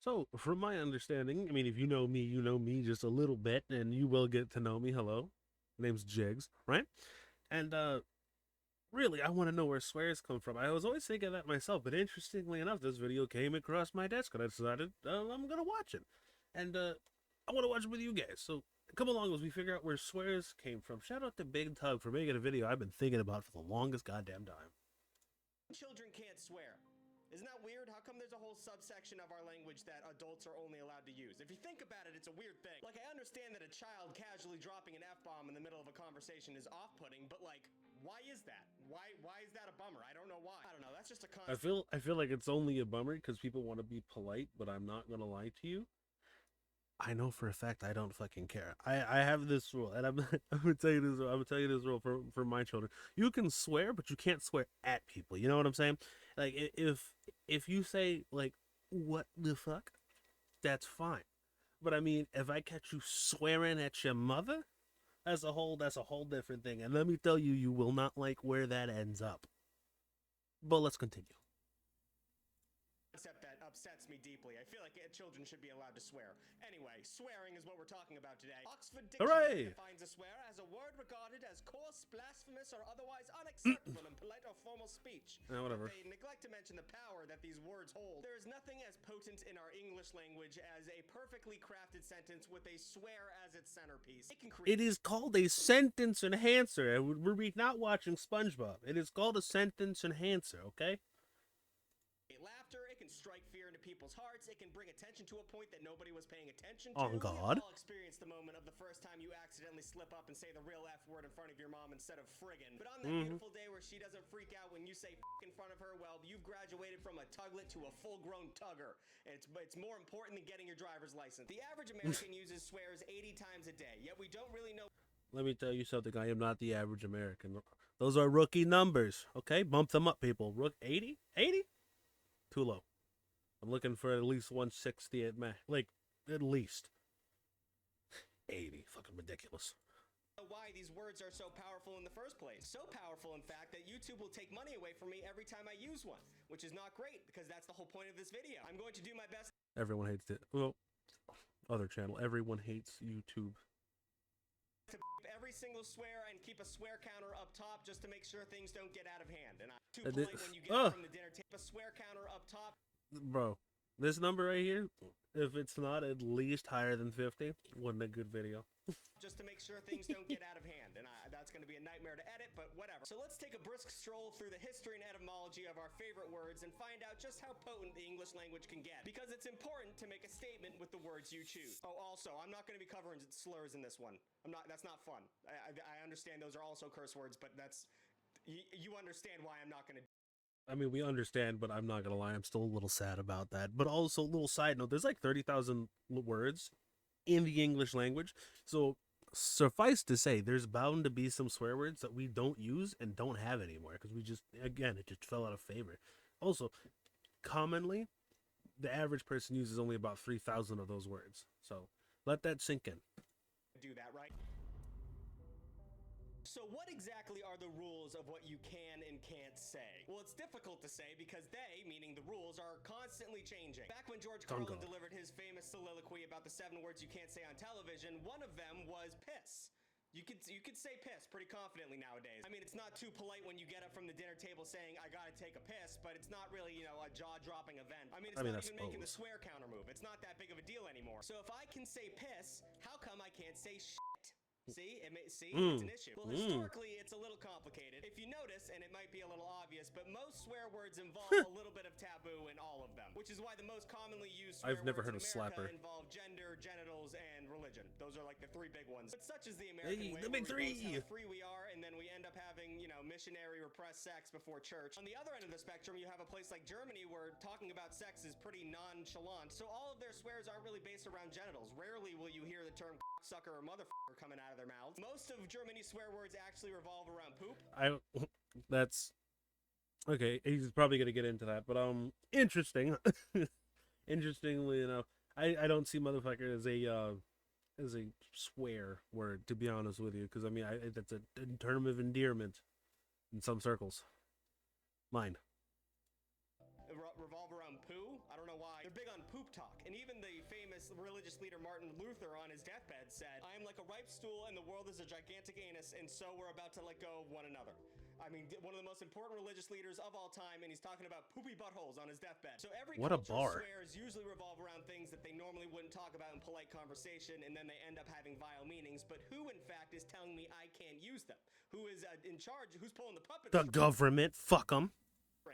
So, from my understanding, I mean, if you know me just a little bit, and you will get to know me. Hello, my name's Jigs, right? And really, I want to know where swears come from. I was always thinking that myself, but interestingly enough, this video came across my desk, and I decided I'm gonna watch it, and I want to watch it with you guys. So come along as we figure out where swears came from. Shout out to BigTugg for making a video I've been thinking about for the longest goddamn time. Children can't swear. Isn't that weird? How come there's a whole subsection of our language that adults are only allowed to use? If you think about it, it's a weird thing. Like, I understand that a child casually dropping an F-bomb in the middle of a conversation is off-putting, but like, why is that? Why is that a bummer? I don't know why. I don't know. That's just a concept. I feel like it's only a bummer because people want to be polite, but I'm not gonna lie to you. I know for a fact I don't fucking care. I have this rule, and I'm gonna tell you this. I'm gonna tell you this rule for my children. You can swear, but you can't swear at people. You know what I'm saying? Like if you say like what the fuck, that's fine. But I mean, if I catch you swearing at your mother, that's a whole different thing. And let me tell you, you will not like where that ends up. But let's continue. Concept that upsets me deeply. I feel like children should be allowed to swear. Anyway, swearing is what we're talking about today. Oxford Dictionary Hooray! defines a swear as a word regarded as coarse, blasphemous, or otherwise unacceptable in polite or formal speech. Whatever. But they neglect to mention the power that these words hold. There is nothing as potent in our English language as a perfectly crafted sentence with a swear as its centerpiece. It is called a sentence enhancer. We're not watching SpongeBob. It is called a sentence enhancer, okay? Laughter, it can strike fear into people's hearts, it can bring attention to a point that nobody was paying attention to. On God. We've all experienced the moment of the first time you accidentally slip up and say the real F word in front of your mom instead of friggin'. But on that beautiful day where she doesn't freak out when you say f in front of her, well, you've graduated from a tuglet to a full-grown tugger. It's more important than getting your driver's license. The average American uses swears 80 times a day, yet we don't really know. Let me tell you something. I am not the average American. Those are rookie numbers, okay? Bump them up, people. 80? 80? Too low. I'm looking for at least 160 at max. Like, at least. 80. Fucking ridiculous. Why these words are so powerful in the first place. So powerful, in fact, that YouTube will take money away from me every time I use one, which is not great because that's the whole point of this video. I'm going to do my best. Everyone hates it. Well, other channel. Everyone hates YouTube. To every single swear and keep a swear counter up top just to make sure things don't get out of hand. And I'm too polite when you get from the dinner table. A swear counter up top. Bro, this number right here, if it's not at least higher than 50, wasn't a good video. Just to make sure things don't get out of hand. And that's going to be a nightmare to edit, but whatever. So let's take a brisk stroll through the history and etymology of our favorite words and find out just how potent the English language can get. Because it's important to make a statement with the words you choose. Oh, also, I'm not going to be covering slurs in this one. That's not fun. I understand those are also curse words, but you understand why I'm not going to. I mean, we understand, but I'm not gonna lie, I'm still a little sad about that. But also, little side note, there's like 30,000 words in the English language. So, suffice to say, there's bound to be some swear words that we don't use and don't have anymore. Because it just fell out of favor. Also, commonly, the average person uses only about 3,000 of those words. So, let that sink in. Do that, right? So what exactly are the rules of what you can and can't say? Well, it's difficult to say because they, meaning the rules, are constantly changing. Back when George Carlin delivered his famous soliloquy about the 7 words you can't say on television, one of them was piss. You could say piss pretty confidently nowadays. I mean, it's not too polite when you get up from the dinner table saying, I gotta take a piss, but it's not really, a jaw-dropping event. I mean, it's not even making the swear counter move. It's not that big of a deal anymore. So if I can say piss, how come I can't say shit? See? It's an issue. Well, historically, it's a little complicated. If you notice, and it might be a little obvious, but most swear words involve a little bit of taboo in all of them, which is why the most commonly used swear I've never heard words in of America slapper. involve gender, genitals, and religion. Those are like the 3 big ones. But such is the American way, The big where we boast 3! how free we are, and then we end up having, missionary repressed sex before church. On the other end of the spectrum, you have a place like Germany where talking about sex is pretty nonchalant. So all of their swears aren't really based around genitals. Rarely will you hear the term sucker or motherfucker coming out of their mouths. Most of Germany's swear words actually revolve around poop. That's okay. He's probably gonna get into that, but interesting. Interestingly enough, I don't see motherfucker as a swear word, to be honest with you, because I mean that's a term of endearment in some circles. Mine. revolve around poo. I don't know why. They're big on poop talk. And even the famous religious leader Martin Luther on his deathbed said, I am like a ripe stool and the world is a gigantic anus, and so we're about to let go of one another. I mean, one of the most important religious leaders of all time, and he's talking about poopy buttholes on his deathbed. So every What a culture bar. swears usually revolve around things that they normally wouldn't talk about in polite conversation, and then they end up having vile meanings. But who, in fact, is telling me I can't use them? Who is in charge? Who's pulling the puppet? The government. Fuck them.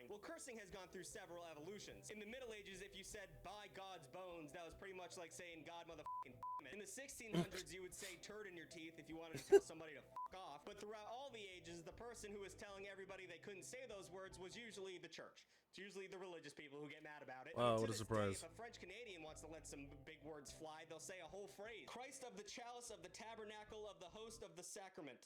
Well, cursing has gone through several evolutions. In the Middle Ages, if you said, by God's bones, that was pretty much like saying God motherfucking damn it. In the 1600s, you would say turd in your teeth if you wanted to tell somebody to fuck off. But throughout all the ages, the person who was telling everybody they couldn't say those words was usually the church. It's usually the religious people who get mad about it. Wow, what To a this surprise. Day, if a French Canadian wants to let some big words fly, they'll say a whole phrase. Christ of the chalice of the tabernacle of the host of the sacrament.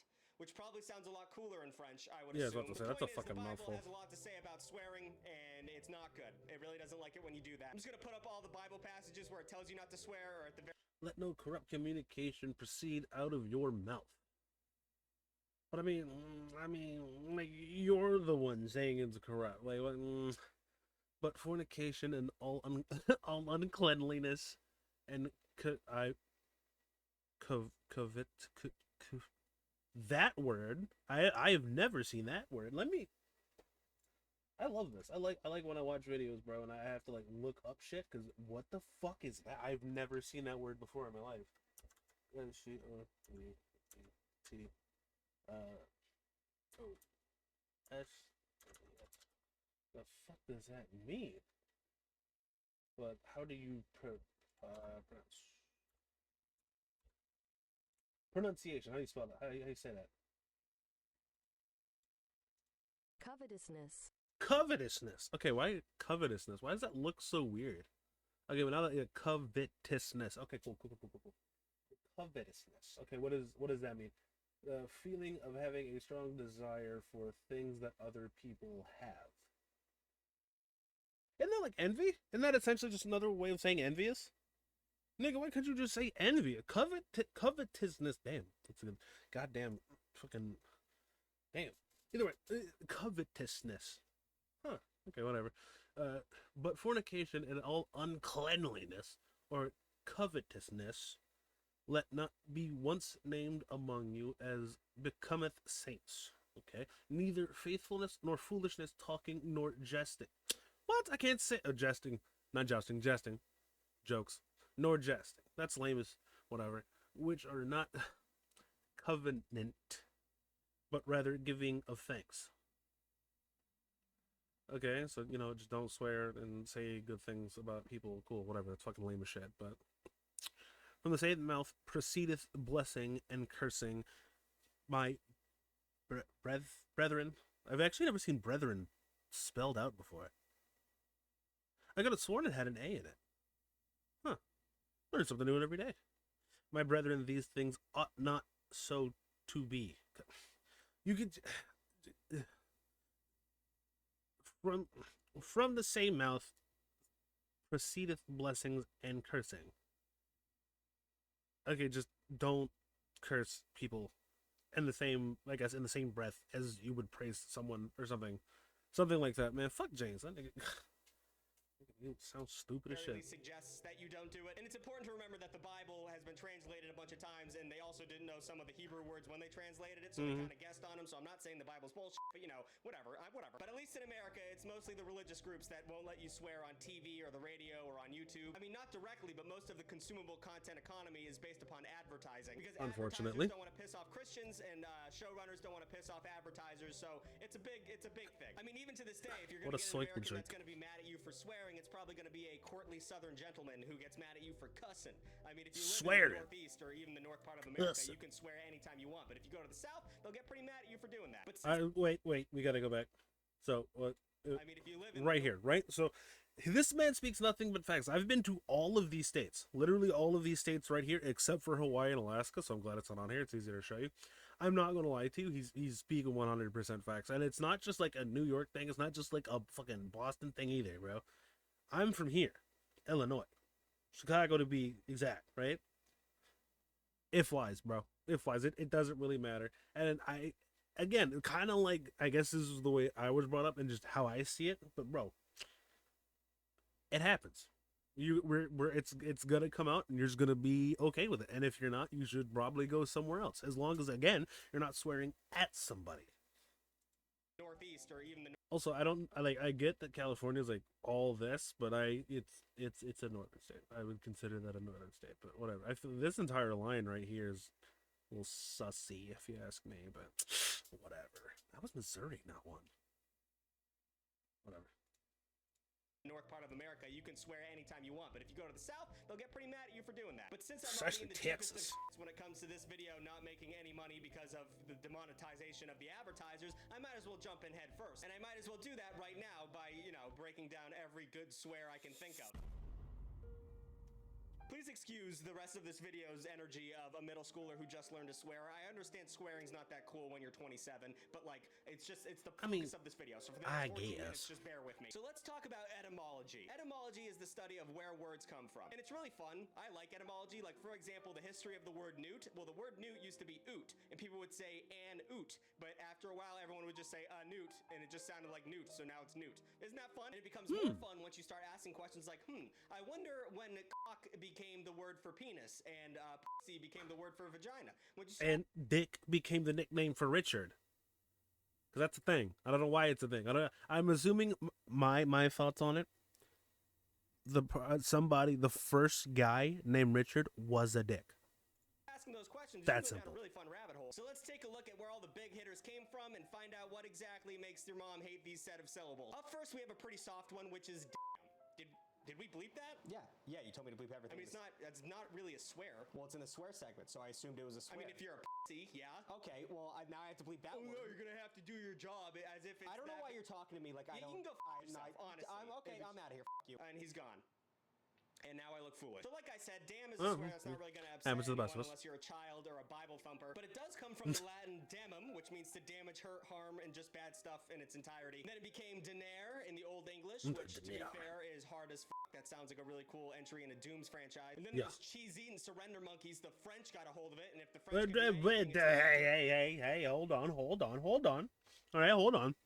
Which probably sounds a lot cooler in French, I would Yeah, I was assume. about to say, that's a fucking the mouthful. Bible has a lot to say about swearing, and it's not good. It really doesn't like it when you do that. I'm just going to put up all the Bible passages where it tells you not to swear, or at the very... Let no corrupt communication proceed out of your mouth. But I mean, like, you're the one saying it's corrupt. Like, but fornication and all all uncleanliness and that word, I have never seen that word. I love this. I like when I watch videos, bro, and I have to like look up shit because what the fuck is that? I've never seen that word before in my life. The fuck does that mean? But how do you pronounce? Pronunciation. How do you spell that? How do you say that? Covetousness. Covetousness. Okay, why covetousness? Why does that look so weird? Okay, but now that covetousness. Okay, cool. Covetousness. Okay, what does that mean? The feeling of having a strong desire for things that other people have. Isn't that like envy? Isn't that essentially just another way of saying envious? Nigga, why couldn't you just say envy? Covetousness. Damn, that's a good goddamn fucking damn. Either way, covetousness. Huh. Okay, whatever. But fornication and all uncleanliness or covetousness let not be once named among you as becometh saints. Okay? Neither faithfulness nor foolishness, talking nor jesting. What? I can't say jesting. Not jousting, jesting. Jokes. Nor jesting. That's lame as whatever. Which are not covenant, but rather giving of thanks. Okay, so, just don't swear and say good things about people. Cool, whatever. That's fucking lame as shit. But from the same mouth proceedeth blessing and cursing. My brethren. I've actually never seen brethren spelled out before. I could have sworn it had an A in it. Huh. Learn something new every day. My brethren, these things ought not so to be. You could... From the same mouth proceedeth blessings and cursing. Okay, just don't curse people in the same, I guess, in the same breath as you would praise someone or something. Something like that, man. Fuck James. That nigga... It sounds stupid as shit. Suggests that you don't do it. And it's important to remember that the Bible has been translated a bunch of times, and they also didn't know some of the Hebrew words when they translated it, so they kind of guessed on them. So I'm not saying the Bible's bullshit, but whatever. But at least in America, it's mostly the religious groups that won't let you swear on TV or the radio or on YouTube. I mean, not directly, but most of the consumable content economy is based upon advertising. Because unfortunately, advertisers don't want to piss off Christians, and showrunners don't want to piss off advertisers. So it's a big thing. I mean, even to this day, if you're going to get an American that's going to be mad at you for swearing, it's probably going to be a courtly Southern gentleman who gets mad at you for cussing. I mean, if you live in the Northeast or even the North part of America, you can swear anytime you want. But if you go to the South, they'll get pretty mad at you for doing that. But wait, we gotta go back. So, I mean, if you live in right here, right? So, this man speaks nothing but facts. I've been to all of these states, literally all of these states right here, except for Hawaii and Alaska. So I'm glad it's not on here. It's easier to show you. I'm not gonna lie to you. He's speaking 100% facts, and it's not just like a New York thing. It's not just like a fucking Boston thing either, bro. I'm from here, Illinois, Chicago to be exact, right? If wise, bro. If wise, it doesn't really matter. And again, kind of like, I guess this is the way I was brought up and just how I see it. But bro, it happens. It's gonna come out, and you're just gonna be okay with it. And if you're not, you should probably go somewhere else. As long as, again, you're not swearing at somebody. Northeast or even the Also, I get that California is like all this, but it's a northern state. I would consider that a northern state, but whatever. I feel this entire line right here is a little sussy, if you ask me, but whatever. That was Missouri, not one. Whatever. north part of America, you can swear anytime you want. But if you go to the south, they'll get pretty mad at you for doing that. But since I'm already in the Texas, when it comes to this video not making any money because of the demonetization of the advertisers, I might as well jump in head first. And I might as well do that right now by, breaking down every good swear I can think of. Please excuse the rest of this video's energy of a middle schooler who just learned to swear. I understand swearing's not that cool when you're 27, but it's the focus of this video. So for the next 14 minutes, just bear with me. So let's talk about etymology. Etymology is the study of where words come from. And it's really fun. I like etymology. Like, for example, the history of the word newt. Well, the word newt used to be oot, and people would say an oot. But after a while, everyone would just say a newt, and it just sounded like newt, so now it's newt. Isn't that fun? And it becomes more fun once you start asking questions like, I wonder when cock became the word for penis, and pussy became the word for vagina. And Dick became the nickname for Richard. Because that's a thing. I don't know why it's a thing. I'm assuming my thoughts on it. The first guy named Richard was a dick. Asking those questions, that's you go simple. down a really fun rabbit hole. So let's take a look at where all the big hitters came from and find out what exactly makes your mom hate these set of syllables. Up first, we have a pretty soft one, which is Did we bleep that? Yeah, you told me to bleep everything. I mean, that's not really a swear. Well, it's in the swear segment, so I assumed it was a swear. I mean, if you're a pussy, yeah. Okay, well, now I have to bleep that one. No, you're gonna have to do your job as if it's I don't know why you're talking to me like I don't. You can go yourself, honestly. I'm okay, I'm out of here. You. And he's gone. And now I look foolish. So like I said, damn is a swear that's not really going to upset anyone unless you're a child or a Bible thumper. But it does come from the Latin damnum, which means to damage, hurt, harm, and just bad stuff in its entirety. And then it became denare in the Old English, which, to be fair, is hard as That sounds like a really cool entry in a Dooms franchise. And then there's cheese-eating surrender monkeys. The French got a hold of it, and if the French hey, hold on. All right, hold on.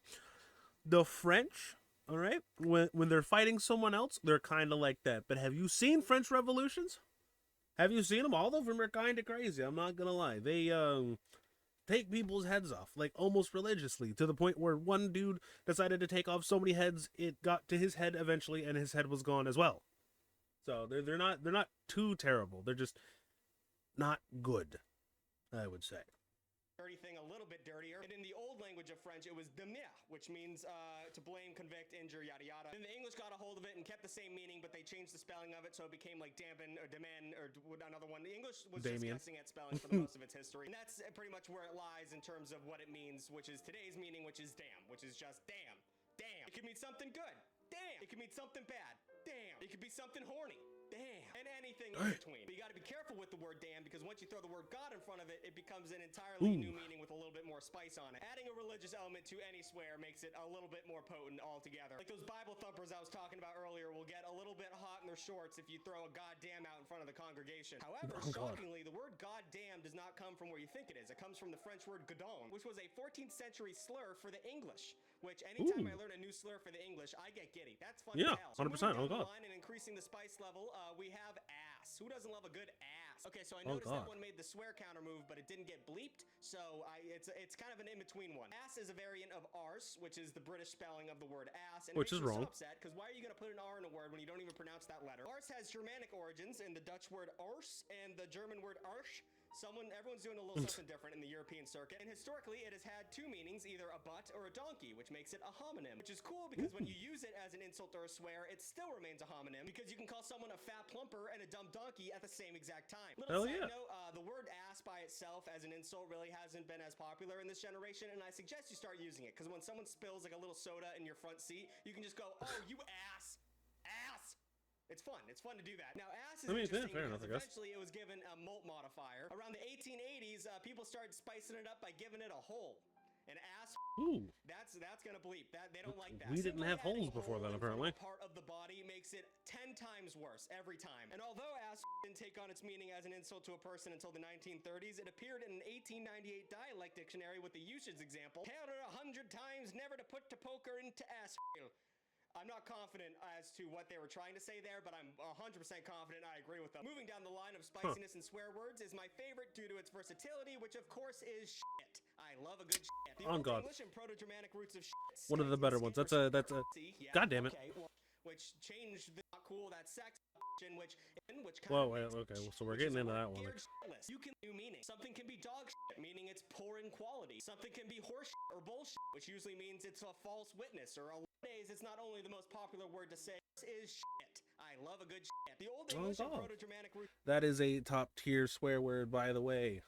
The French... All right, when they're fighting someone else, they're kind of like that. But have you seen French revolutions? Have you seen them? All of them are kind of crazy. I'm not gonna lie. They take people's heads off like almost religiously, to the point where one dude decided to take off so many heads it got to his head eventually, and his head was gone as well. So they're not too terrible. They're just not good, I would say. Dirty thing a little bit dirtier. And in the old language of French, it was demir, which means to blame, convict, injure, yada yada. And the English got a hold of it and kept the same meaning, but they changed the spelling of it, so it became like dampen or demen or another one. The English was just guessing at spelling for the most of its history. And that's pretty much where it lies in terms of what it means, which is today's meaning, which is damn, which is just damn. Damn. It could mean something good. Damn. It could mean something bad. Damn. It could be something horny. Damn. And anything in between. But you got to be careful with the word damn, because once you throw the word God in front of it, it becomes an entirely new meaning with a little bit more spice on it. Adding a religious element to any swear makes it a little bit more potent altogether. Like those Bible thumpers I was talking about earlier will get a little bit hot in their shorts if you throw a goddamn out in front of the congregation. However, shockingly, the word goddamn does not come from where you think it is. It comes from the French word godon, which was a 14th century slur for the English. Which anytime I learn a new slur for the English, I get giddy. That's fun. Yeah, as hell. 100%. Oh god. And increasing the spice level, we have ass. Who doesn't love a good ass? Okay, so I noticed that one made the swear counter move, but it didn't get bleeped. So it's kind of an in-between one. Ass is a variant of arse, which is the British spelling of the word ass, and which is wrong. Upset because why are you going to put an R in a word when you don't even pronounce that letter? Arse has Germanic origins in the Dutch word arse and the German word arsch. Everyone's doing a little something different in the European circuit, and historically it has had two meanings, either a butt or a donkey, which makes it a homonym, which is cool because when you use it as an insult or a swear, it still remains a homonym because you can call someone a fat plumper and a dumb donkey at the same exact time. Little side note, the word ass by itself as an insult really hasn't been as popular in this generation, and I suggest you start using it because when someone spills like a little soda in your front seat, you can just go, oh, you ass. It's fun. It's fun to do that. Now, ass is interesting because eventually it was given a molt modifier. Around the 1880s, people started spicing it up by giving it a hole. An ass. Ooh. That's gonna bleep. They don't like that. We didn't have holes before then, apparently. Part of the body makes it 10 times worse every time. And although ass didn't take on its meaning as an insult to a person until the 1930s, it appeared in an 1898 dialect dictionary with the usage example. Counted 100 times never to put to poker into ass. I'm not confident as to what they were trying to say there, but I'm 100% confident I agree with them. Moving down the line of spiciness and swear words is my favorite due to its versatility, which of course is shit. I love a good shit. The Oh Old God, English and Proto-Germanic roots of shit. one of the better ones. That's a Yeah, God damn it. okay, well, which changed the not cool that sex which kind Whoa, of wait, makes okay, so we're which is getting a into word that one. scared shitless. You can new meaning. Something can be dog shit, meaning it's poor in quality. Something can be horse shit or bullshit, which usually means it's a false witness. Or nowadays, it's not only the most popular word to say, this is shit. I love a good shit. The Old English and God. Proto-Germanic roots That is a top tier swear word, by the way.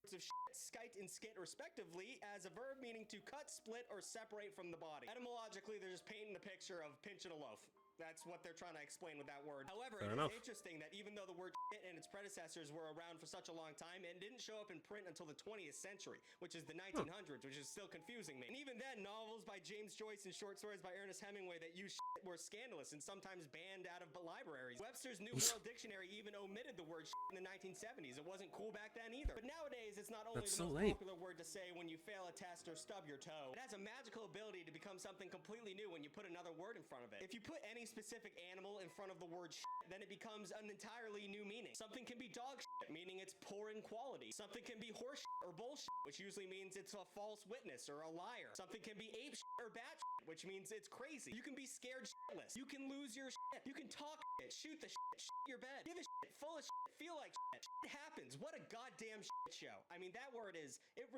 of shit, skite, and skit, respectively, as a verb meaning to cut, split, or separate from the body. Etymologically, they're just painting the picture of pinching a loaf. That's what they're trying to explain with that word. However, Fair it enough. is interesting that even though the word shit and its predecessors were around for such a long time, it didn't show up in print until the 20th century, which is the 1900s, which is still confusing me. And even then, novels by James Joyce and short stories by Ernest Hemingway that used shit were scandalous and sometimes banned out of libraries. Webster's New World Dictionary even omitted the word shit in the 1970s. It wasn't cool back then either. But nowadays, it's not only That's the so most late. popular word to say when you fail a test or stub your toe, it has a magical ability to become something completely new when you put another word in front of it. If you put any specific animal in front of the word shit, then it becomes an entirely new meaning. Something can be dog shit, meaning it's poor in quality. Something can be horse shit or bullshit, which usually means it's a false witness or a liar. Something can be ape shit or bat shit, which means it's crazy. You can be scared shitless. You can lose your shit. You can talk shit, shoot the shit your bed, give a shit, full of shit, feel like shit. Shit happens. What a goddamn shit show. I mean, that word is, it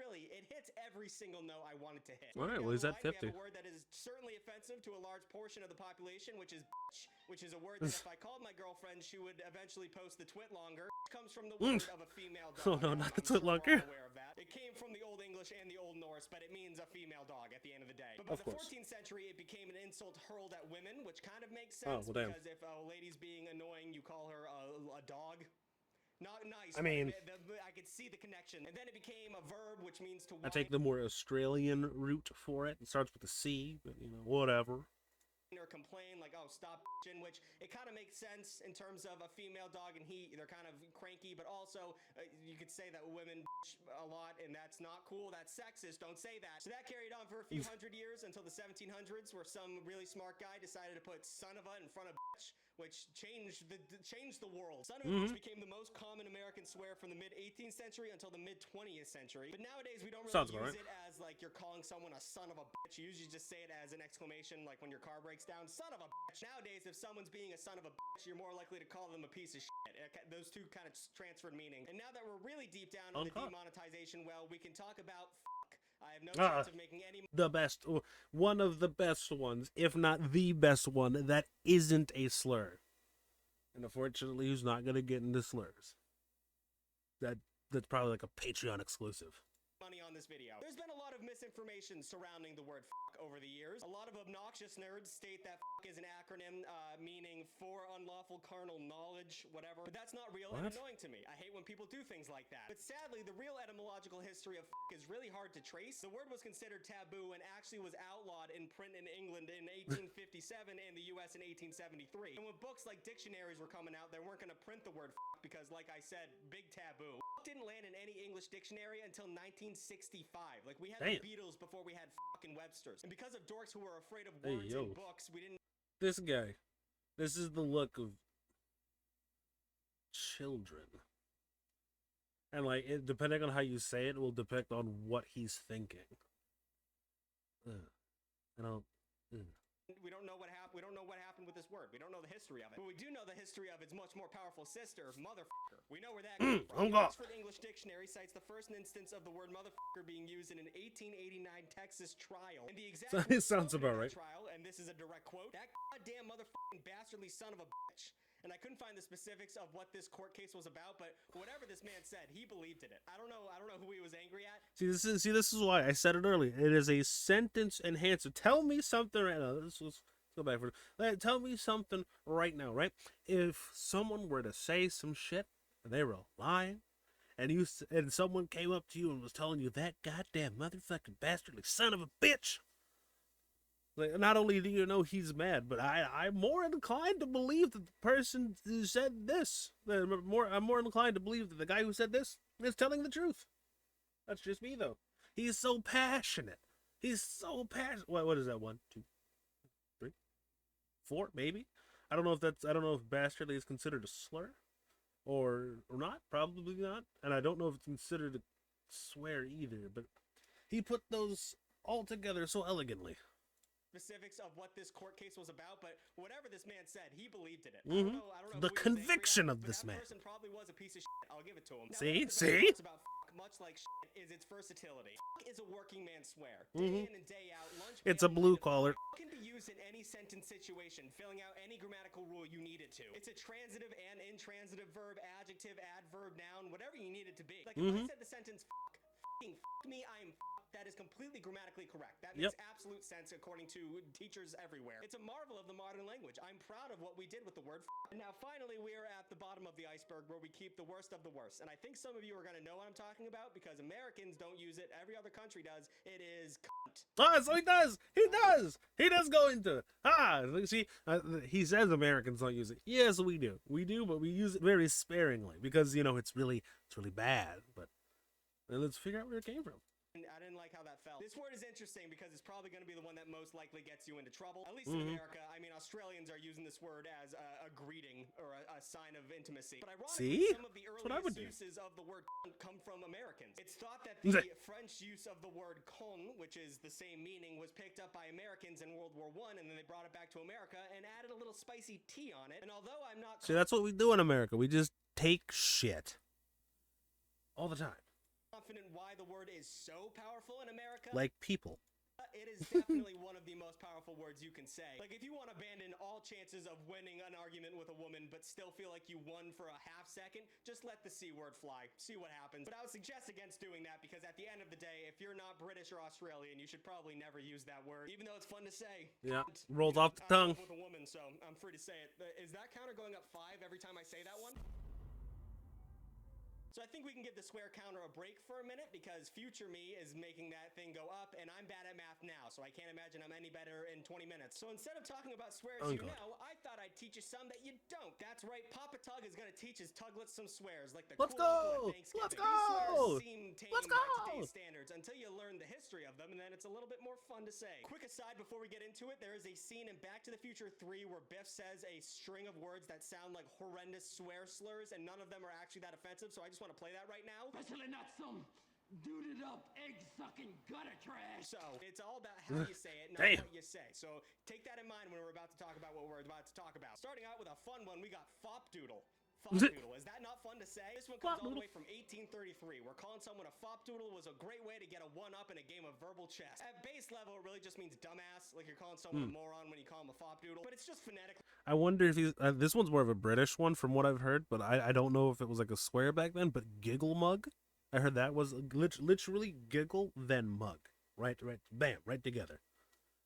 hits every single note I want it to hit. All right, well, he's at 50. We have a word that is certainly offensive to a large portion of the population, which is bitch, which is a word that if I called my girlfriend, she would eventually post the twit longer. It comes from the word of a female dog. Oh no, not the I'm sure we're all twitlocker. aware of that. It came from the Old English and the Old Norse, but it means a female dog at the end of the day. But by Of the course. 14th century, it became an insult hurled at women, which kind of makes Oh, sense well, damn. because if a lady's being annoying, you call her a dog. Not nice. I mean, I could see the connection. And then it became a verb, which means to I whine take the more Australian route for it. It starts with a C, but you know, whatever. or complain, like, oh, stop bitching, which it kind of makes sense in terms of a female dog and they're kind of cranky, but also you could say that women bitch a lot and that's not cool. That's sexist. Don't say that. So that carried on for a few hundred years until the 1700s, where some really smart guy decided to put son of a in front of bitch, which changed the world. Son of a bitch became the most common American swear from the mid 18th century until the mid 20th century. But nowadays we don't really Sounds use about right. it as like you're calling someone a son of a bitch. You usually just say it as an exclamation, like when your car breaks down, son of a bitch. Nowadays, if someone's being a son of a bitch, you're more likely to call them a piece of shit. Those two kind of transferred meaning. And now that we're really deep down in the demonetization well, we can talk about fuck. I have no chance of making any The best, one of the best ones, if not the best one, that isn't a slur. And unfortunately, who's not going to get into slurs? That's probably like a Patreon exclusive. money on this video. There's been a lot of misinformation surrounding the word fuck over the years. A lot of obnoxious nerds state that fuck is an acronym meaning for unlawful carnal knowledge, whatever. But that's not real and annoying to me. I hate when people do things like that. But sadly, the real etymological history of fuck is really hard to trace. The word was considered taboo and actually was outlawed in print in England in 1857 and the US in 1873. And when books like dictionaries were coming out, they weren't going to print the word fuck because, like I said, big taboo. Fuck didn't land in any English dictionary until 1965. Like, we had the Beatles before we had fucking Websters. And because of dorks who were afraid of words in books, we didn't... This guy. This is the look of children. And, like, depending on how you say it, will depict on what he's thinking. I don't... We don't know what happened. We don't know what happened with this word. We don't know the history of it. But we do know the history of its much more powerful sister, motherfucker. We know where that came from. The Oxford English Dictionary cites the first instance of the word motherfucker being used in an 1889 Texas trial. And the exact It sounds about right. Trial, and this is a direct quote: "That goddamn motherfucking bastardly son of a bitch." And I couldn't find the specifics of what this court case was about, but whatever this man said, he believed in it. I don't know who he was angry at. This is why I said it earlier. It is a sentence enhancer. Tell me something right now. Let's go back for it. Tell me something right now, right? If someone were to say some shit and they were lying, and someone came up to you and was telling you that goddamn motherfucking bastardly son of a bitch. Like, not only do you know he's mad, but I'm more inclined to believe that the person who said this. I'm more inclined to believe that the guy who said this is telling the truth. That's just me, though. He's so passionate. He's so passionate. What is that? 1, 2, 3. 4, maybe. I don't know if bastardly is considered a slur or not. Probably not. And I don't know if it's considered a swear either. But he put those all together so elegantly. Specifics of what this court case was about, but whatever this man said, he believed in it. Mm-hmm. I don't know The who he was conviction angry at, of this but man. That person probably was a piece of shit. I'll give it to him. Now, See? one of the best parts about much like shit, is its versatility. Is a working man swear. Day in and day out, lunch. It's a blue collar. Can be used in any sentence situation, filling out any grammatical rule you need it to. It's a transitive and intransitive verb, adjective, adverb, noun, whatever you need it to be. Like if I said the sentence fucking me, I am that is completely grammatically correct. That makes absolute sense according to teachers everywhere. It's a marvel of the modern language. I'm proud of what we did with the word And now finally we are at the bottom of the iceberg where we keep the worst of the worst. And I think some of you are going to know what I'm talking about because Americans don't use it. Every other country does. It is cunt. Ah, so he does. He does. He does go into it. See, he says Americans don't use it. Yes, we do. We do, but we use it very sparingly because it's really bad. But let's figure out where it came from. I didn't like how that felt. This word is interesting because it's probably going to be the one that most likely gets you into trouble. At least in America. I mean, Australians are using this word as a greeting or a sign of intimacy. But ironically, some of the earliest uses of the word come from Americans. It's thought that the French use of the word con, which is the same meaning, was picked up by Americans in World War I, and then they brought it back to America and added a little spicy tea on it. And although I'm not... See, that's what we do in America. We just take shit. All the time. Confident why the word is so powerful in America. Like people. It is definitely one of the most powerful words you can say. Like, if you want to abandon all chances of winning an argument with a woman but still feel like you won for a half second, just let the C word fly. See what happens. But I would suggest against doing that because at the end of the day, if you're not British or Australian, you should probably never use that word, even though it's fun to say. Yeah, rolls off the tongue. With a woman, so I'm free to say it. Is that counter going up 5 every time I say that one? So I think we can give the swear counter a break for a minute because future me is making that thing go up and I'm bad at math now, so I can't imagine I'm any better in 20 minutes. So instead of talking about swears you know, I thought I'd teach you some that you don't. That's right, Papa Tugg is going to teach his Tuglets some swears like the Let's cool go! Let's go! These swears seem tame Let's by go! today's standards until you learn the history of them and then it's a little bit more fun to say. Quick aside before we get into it, there is a scene in Back to the Future 3 where Biff says a string of words that sound like horrendous swear slurs and none of them are actually that offensive, so I just want to play that right now. Especially not some duded up, egg-sucking gutter trash. So, it's all about how you say it, not what you say. So, take that in mind when we're about to talk about what we're about to talk about. Starting out with a fun one, we got Fopdoodle. Fopdoodle, is that not fun to say? This one comes all the way from 1833, where calling someone a Fopdoodle was a great way to get a one-up in a game of verbal chess. At base level, it really just means dumbass, like you're calling someone a moron when you call them a Fopdoodle, but it's just phonetically. I wonder if he's... this one's more of a British one from what I've heard, but I don't know if it was like a swear back then, but giggle mug? I heard that was literally giggle, then mug. Right, bam, right together.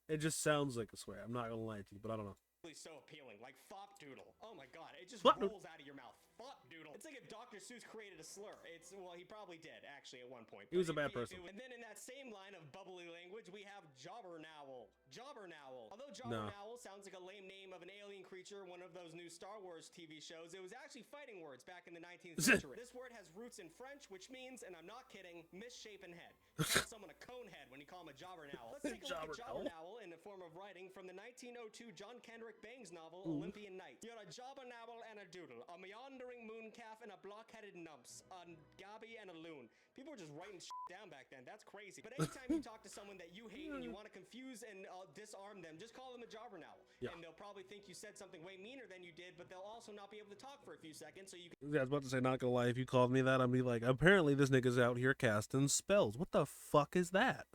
It just sounds like a swear. I'm not gonna lie to you, but I don't know. So appealing, like Fopdoodle. Oh my god, it just rolls out of your mouth. Fopdoodle. It's like if Dr. Seuss created a slur. Well, he probably did, actually, at one point. He was a bad person. And then in that same line of bubbly language, we have Jobbernowl. Jobbernowl. Although Jobbernowl sounds like a lame name of an alien creature, one of those new Star Wars TV shows, it was actually fighting words back in the 19th century. This word has roots in French, which means, and I'm not kidding, misshapen head. You call someone a cone head when you call him a Jobbernowl. Let's take a look at Jobbernowl in the form of writing from the 1902 John Kendrick Bangs novel, Olympian Night. You're a Jobbernowl and a doodle, a meandering moon calf and a block-headed numps, a gabby and a loon. People were just writing shit down back then. That's crazy. But anytime you talk to someone that you hate and you want to confuse and disarm them, just call them a Jobbernowl. Yeah. And they'll probably think you said something way meaner than you did, but they'll also not be able to talk for a few seconds, so you can... Yeah, I was about to say, not gonna lie, if you called me that, I'd be like, apparently this nigga's out here casting spells. What the fuck is that?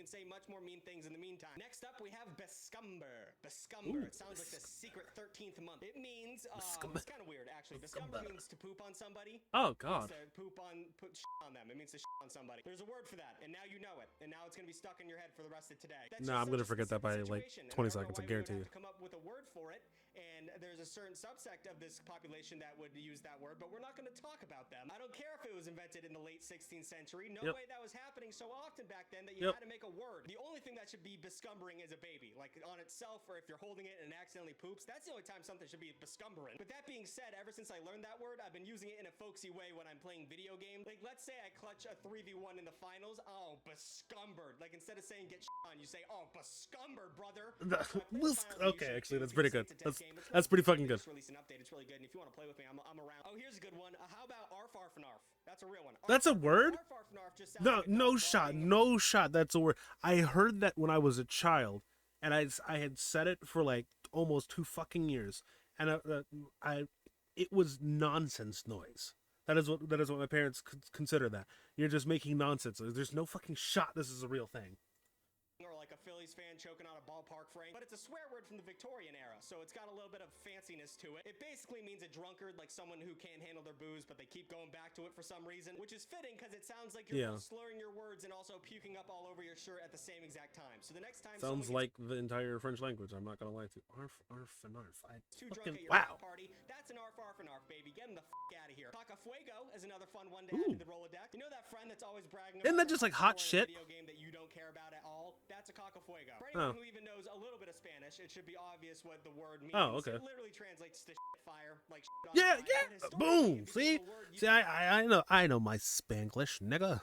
Can say much more mean things in the meantime. Next up, we have Bescumber. Bescumber. It sounds like the secret 13th month. It means, it's kind of weird, actually. Bescumber means to poop on somebody. Oh, God. It means to put shit on them. It means to shit on somebody. There's a word for that, and now you know it. And now it's going to be stuck in your head for the rest of today. No, I'm going to forget that by like 20 seconds, I guarantee you. To come up with a word for it, and and there's a certain subsect of this population that would use that word, but we're not going to talk about them. I don't care if it was invented in the late 16th century. No way that was happening so often back then that you had to make a word. The only thing that should be bescumbering is a baby, like on itself, or if you're holding it and it accidentally poops. That's the only time something should be bescumbering. With that being said, ever since I learned that word, I've been using it in a folksy way when I'm playing video games. Like, let's say I clutch a 3v1 in the finals. Oh, bescumbered. Like, instead of saying get on, you say, oh, bescumbered, brother. Okay, actually, that's pretty good. That's pretty fucking good. Just released an update. It's really good. And if you want to play with me, I'm around. Oh, here's a good one. How about arf arf and arf? That's a real one. That's a word? Arf arf and arf just sounds No, like a no dog shot, barking. no shot. That's a word. I heard that when I was a child, and I had said it for like almost 2 fucking years, and it was nonsense noise. That is what my parents consider that. You're just making nonsense. There's no fucking shot this is a real thing. Or like a Phillies fan choking on a ballpark frame. But it's a swear word from the Victorian era, so it's got a little bit of fanciness to it. It basically means a drunkard, like someone who can't handle their booze, but they keep going back to it for some reason, which is fitting because it sounds like you're both slurring your words and also puking up all over your shirt at the same exact time. So the next time Sounds like the entire French language. I'm not gonna lie to you. Arf, arf, and arf. too drunk at your party, that's an arf arf and arf, baby. Get him the fuck out of here. Cacafuego is another fun one to add to the Rolodex. You know that friend that's always bragging about Isn't that just like hot shit? video game that you don't care about at all? That's a cacafuego. For anyone who even knows a little bit of Spanish, it should be obvious what the word means. Oh, okay. It literally translates to shit fire, like shit on Yeah, fire. yeah. But historically, Boom. it See, became a word see, I know my Spanglish, nigga.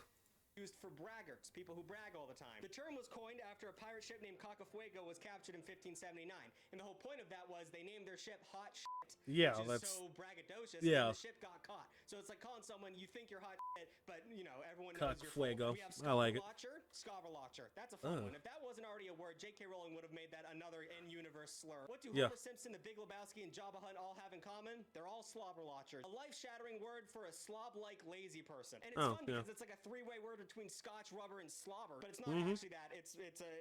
used for braggarts, people who brag all the time. The term was coined after a pirate ship named Cacafuego was captured in 1579, and the whole point of that was they named their ship Hot Shit, Yeah, which is that's so braggadocious. yeah. And the ship got caught, so it's like calling someone you think you're hot shit, but you know everyone knows you're Cacafuego. full. We have I like it. Scoverlotcher. That's a fun one. If that wasn't already a word, J.K. Rowling would have made that another in-universe slur. What do Homer Simpson, the Big Lebowski, and Jabba Hutt all have in common? They're all slobberlotchers. A life-shattering word for a slob-like lazy person. And it's fun because it's like a 3-way word between scotch, rubber, and slobber. But it's not actually that. It's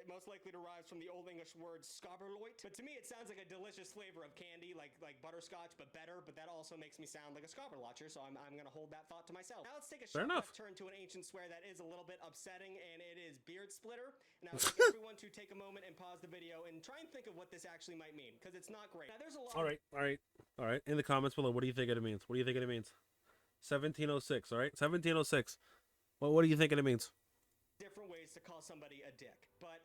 most likely derives from the Old English word scobberloit. But to me, it sounds like a delicious flavor of candy, like butterscotch, but better. But that also makes me sound like a scobberlotcher, so I'm gonna hold that thought to myself. Now let's take a sharp left turn to an ancient swear that is a little bit upsetting, and it is beard splitter. And I would like everyone to take a moment and pause the video and try and think of what this actually might mean, because it's not great. Now there's a lot. All right. In the comments below, what do you think it means? What do you think it means? 1706. All right, 1706. Well, what do you think it means? Different ways to call somebody a dick, but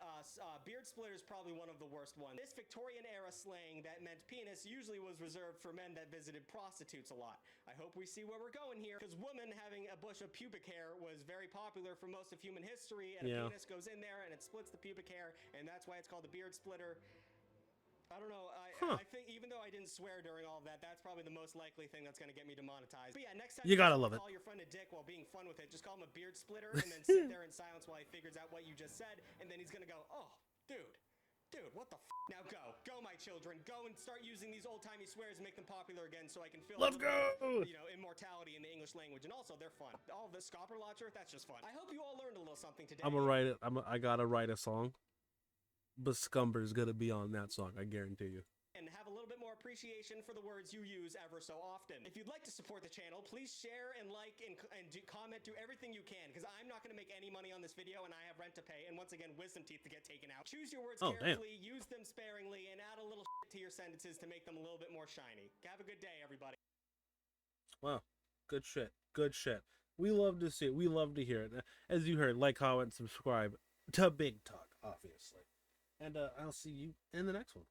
beard splitter is probably one of the worst ones. This Victorian era slang that meant penis usually was reserved for men that visited prostitutes a lot. I hope we see where we're going here, because women having a bush of pubic hair was very popular for most of human history, and a penis goes in there and it splits the pubic hair, and that's why it's called the beard splitter. I don't know. I think even though I didn't swear during all of that, that's probably the most likely thing that's going to get me demonetized. But yeah, next time you gotta love it. Call your friend a dick while being fun with it. Just call him a beard splitter, and then sit there in silence while he figures out what you just said, and then he's going to go, oh, dude, what the f? Now go, my children. Go and start using these old-timey swears and make them popular again so I can feel immortality in the English language. And also, they're fun. All the scopperlotcher, that's just fun. I hope you all learned a little something today. I'm gonna write it. I gotta write a song. Bescumber's gonna be on that song, I guarantee you. And have a little bit more appreciation for the words you use ever so often. If you'd like to support the channel, please share and like and comment, do everything you can, because I'm not going to make any money on this video and I have rent to pay, and once again, wisdom teeth to get taken out. Choose your words carefully, use them sparingly, and add a little shit to your sentences to make them a little bit more shiny. Have a good day, everybody. Wow, good shit, good shit. We love to see it, we love to hear it. As you heard, like, comment, subscribe to BigTugg, obviously. And I'll see you in the next one.